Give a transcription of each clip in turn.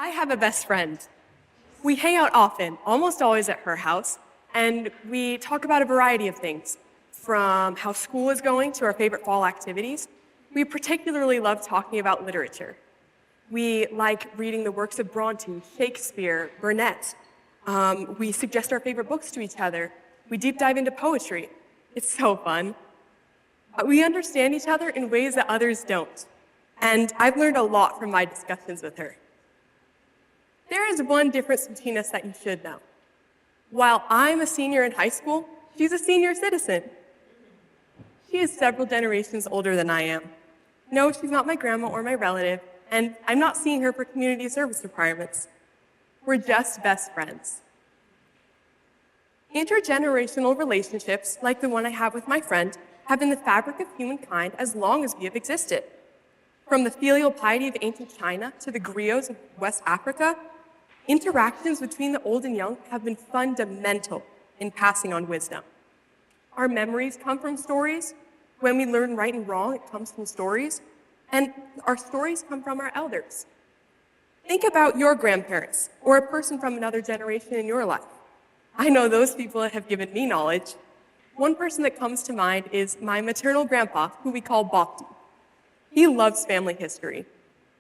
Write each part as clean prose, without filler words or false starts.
I have a best friend. We hang out often, almost always at her house, and we talk about a variety of things, from how school is going to our favorite fall activities. We particularly love talking about literature. We like reading the works of Bronte, Shakespeare, Burnett. We suggest our favorite books to each other. We deep dive into poetry. It's so fun. We understand each other in ways that others don't. And I've learned a lot from my discussions with her. There is one difference between us that you should know. While I'm a senior in high school, she's a senior citizen. She is several generations older than I am. No, she's not my grandma or my relative, and I'm not seeing her for community service requirements. We're just best friends. Intergenerational relationships, like the one I have with my friend, have been the fabric of humankind as long as we have existed. From the filial piety of ancient China to the griots of West Africa, interactions between the old and young have been fundamental in passing on wisdom. Our memories come from stories. When we learn right and wrong, it comes from stories. And our stories come from our elders. Think about your grandparents or a person from another generation in your life. I know those people have given me knowledge. One person that comes to mind is my maternal grandpa, who we call Bhakti. He loves family history.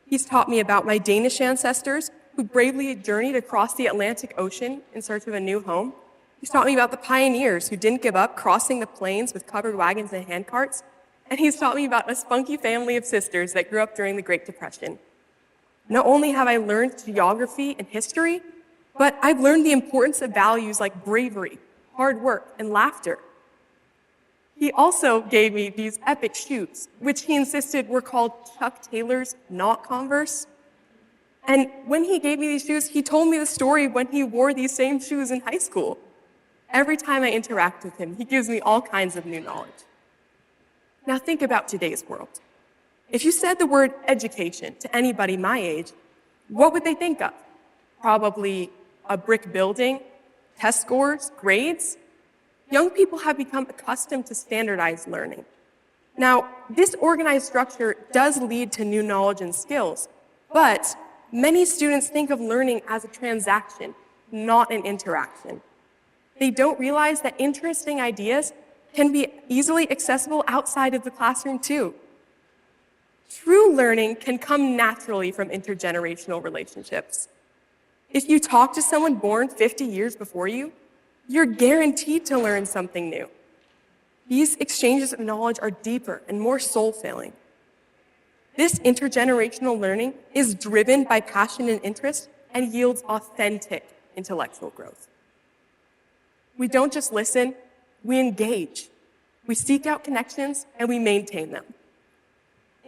He's taught me about my Danish ancestors who bravely journeyed across the Atlantic Ocean in search of a new home. He's taught me about the pioneers who didn't give up crossing the plains with covered wagons and handcarts. And he's taught me about a spunky family of sisters that grew up during the Great Depression. Not only have I learned geography and history, but I've learned the importance of values like bravery, hard work, and laughter. He also gave me these epic shoes, which he insisted were called Chuck Taylor's, not Converse. And when he gave me these shoes, he told me the story when he wore these same shoes in high school. Every time I interact with him, he gives me all kinds of new knowledge. Now think about today's world. If you said the word education to anybody my age, what would they think of? Probably a brick building, test scores, grades. Young people have become accustomed to standardized learning. Now, this organized structure does lead to new knowledge and skills, but many students think of learning as a transaction, not an interaction. They don't realize that interesting ideas can be easily accessible outside of the classroom too. True learning can come naturally from intergenerational relationships. If you talk to someone born 50 years before you, you're guaranteed to learn something new. These exchanges of knowledge are deeper and more soul-filling. This intergenerational learning is driven by passion and interest and yields authentic intellectual growth. We don't just listen, we engage. We seek out connections and we maintain them.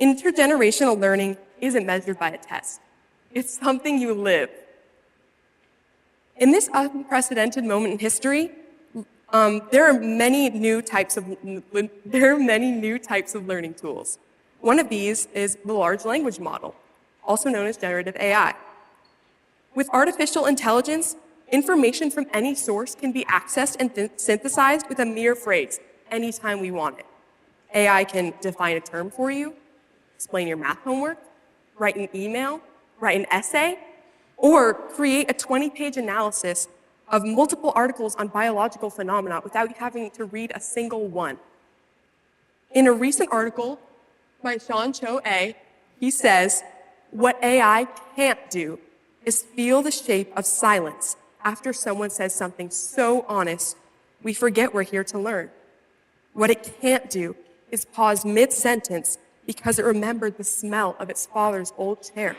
Intergenerational learning isn't measured by a test. It's something you live. In this unprecedented moment in history, there are many new types of learning tools. One of these is the large language model, also known as generative AI. With artificial intelligence, information from any source can be accessed and synthesized with a mere phrase anytime we want it. AI can define a term for you, explain your math homework, write an email, write an essay, or create a 20-page analysis of multiple articles on biological phenomena without you having to read a single one. In a recent article by Sean Cho A, he says, "What AI can't do is feel the shape of silence after someone says something so honest, we forget we're here to learn. What it can't do is pause mid-sentence because it remembered the smell of its father's old chair.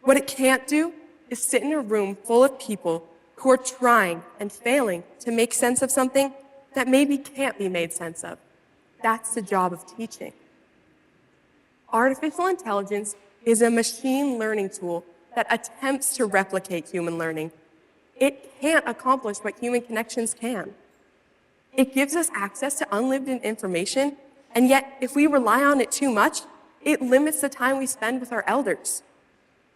What it can't do is sit in a room full of people who are trying and failing to make sense of something that maybe can't be made sense of. That's the job of teaching." Artificial intelligence is a machine learning tool that attempts to replicate human learning. It can't accomplish what human connections can. It gives us access to unlimited information, and yet if we rely on it too much, it limits the time we spend with our elders.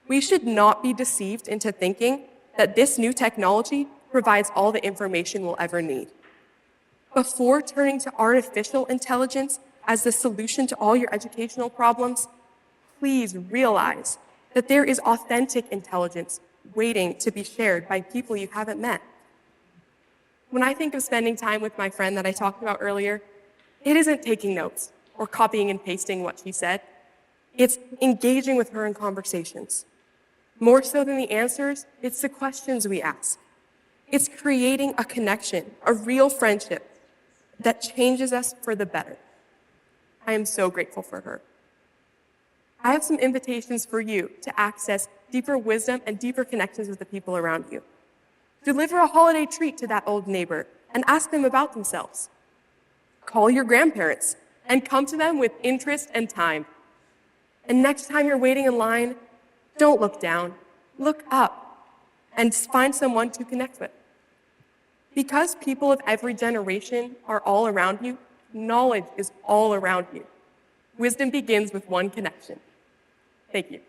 We should not be deceived into thinking that this new technology provides all the information we'll ever need. Before turning to artificial intelligence as the solution to all your educational problems, please realize that there is authentic intelligence waiting to be shared by people you haven't met. When I think of spending time with my friend that I talked about earlier, it isn't taking notes or copying and pasting what she said. It's engaging with her in conversations. More so than the answers, it's the questions we ask. It's creating a connection, a real friendship that changes us for the better. I am so grateful for her. I have some invitations for you to access deeper wisdom and deeper connections with the people around you. Deliver a holiday treat to that old neighbor and ask them about themselves. Call your grandparents and come to them with interest and time. And next time you're waiting in line, don't look down, look up and find someone to connect with. Because people of every generation are all around you, knowledge is all around you. Wisdom begins with one connection. Thank you.